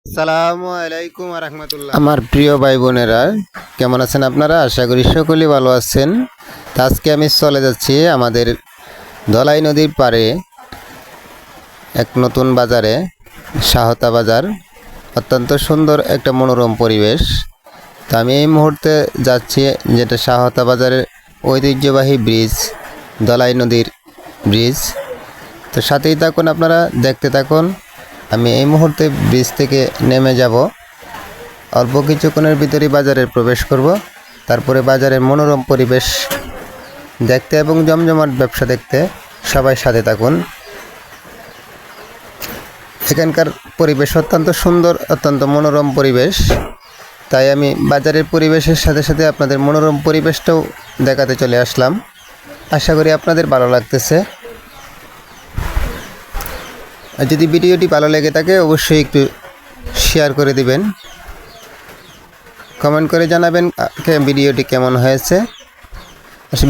আসসালামু আলাইকুম ওয়া রাহমাতুল্লাহ। আমার প্রিয় ভাই বোনেরা, কেমন আছেন আপনারা? আশা করি সকলেই ভালো আছেন। তো আজকে আমি চলে যাচ্ছি আমাদের ধলাই নদীর পাড়ে এক নতুন বাজারে, শাহতা বাজার। অত্যন্ত সুন্দর একটা মনোরম পরিবেশ। তো আমি এই মুহূর্তে যাচ্ছি যেটা শাহতা বাজারের ঐতিহ্যবাহী ব্রিজ, ধলাই নদীর ব্রিজ। তো সাথেই থাকুন, আপনারা দেখতে থাকুন। আমি এই মুহূর্তে ব্রিজ থেকে নেমে যাব, অল্প কিছুক্ষণের ভিতরেই বাজারে প্রবেশ করব। তারপরে বাজারের মনোরম পরিবেশ দেখতে এবং জমজমাট ব্যবসা দেখতে সবাই সাথে থাকুন। এখানকার পরিবেশ অত্যন্ত সুন্দর, অত্যন্ত মনোরম পরিবেশ। তাই আমি বাজারের পরিবেশের সাথে সাথে আপনাদের মনোরম পরিবেশটাও দেখাতে চলে আসলাম। আশা করি আপনাদের ভালো লাগতেছে। আর যদি ভিডিওটি ভালো লেগে থাকে অবশ্যই একটু শেয়ার করে দিবেন, কমেন্ট করে জানাবেন ভিডিওটি কেমন হয়েছে।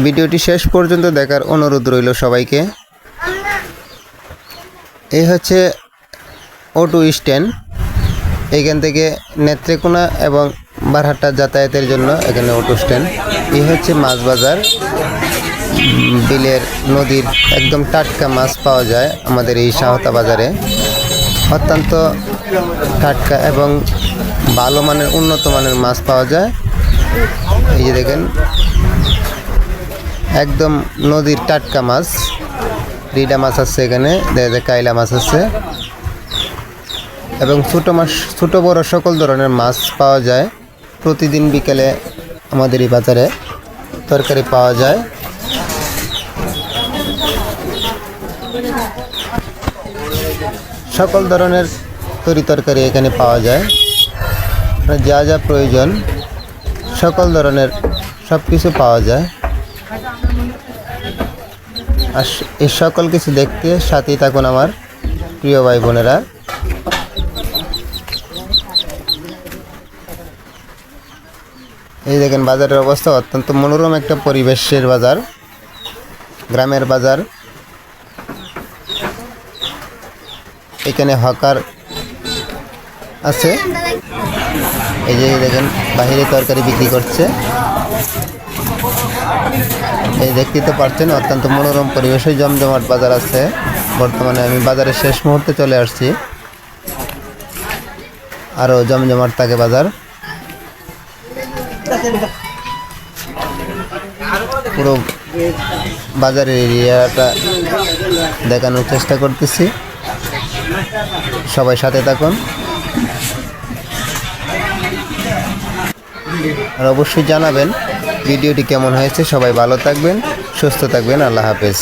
ভিডিওটি শেষ পর্যন্ত দেখার অনুরোধ রইল সবাইকে। এই হচ্ছে অটো স্ট্যান্ড। এইখান থেকে নেত্রকোনা এবং বারহাট্টা যাতায়াতের জন্য এখানে অটো স্ট্যান্ড। এই হচ্ছে মাছ বাজার। বিলের নদীর একদম টাটকা মাছ পাওয়া যায় আমাদের এই শাহতা বাজারে। অত্যন্ত টাটকা এবং ভালো মানের, উন্নত মানের মাছ পাওয়া যায়। এই যে দেখেন, একদম নদীর টাটকা মাছ। রিডা মাছ আছে এখানে, কাইলা মাছ আছে এবং ছোটো বড় সকল ধরনের মাছ পাওয়া যায়। প্রতিদিন বিকেলে আমাদের এই বাজারে তরকারি পাওয়া যায়। সকল ধরনের তরকারি এখানে পাওয়া যায়। যা যা প্রয়োজন সকল ধরনের সব কিছু পাওয়া যায়। আর এই সকল কিছু দেখতে সাথেই থাকুন আমার প্রিয় ভাই বোনেরা। এই দেখেন বাজারের অবস্থা, অত্যন্ত মনোরম একটা পরিবেশের বাজার, গ্রামের বাজার। এখানে হকার আছে, এই যে দেখেন বাহিরে তরকারি বিক্রি করছে। এই দেখতে তো পারছেন, অত্যন্ত মনোরম পরিবেশে জমজমাট বাজার আছে। বর্তমানে আমি বাজারের শেষ মুহূর্তে চলে আসছি, আরও জমজমাট থাকে বাজার। পুরো বাজারের এরিয়াটা দেখানোর চেষ্টা করতেছি, সবাই সাথে থাকুন। আর অবশ্যই জানাবেন ভিডিওটি কেমন হয়েছে। সবাই ভালো থাকবেন, সুস্থ থাকবেন। আল্লাহ হাফেজ।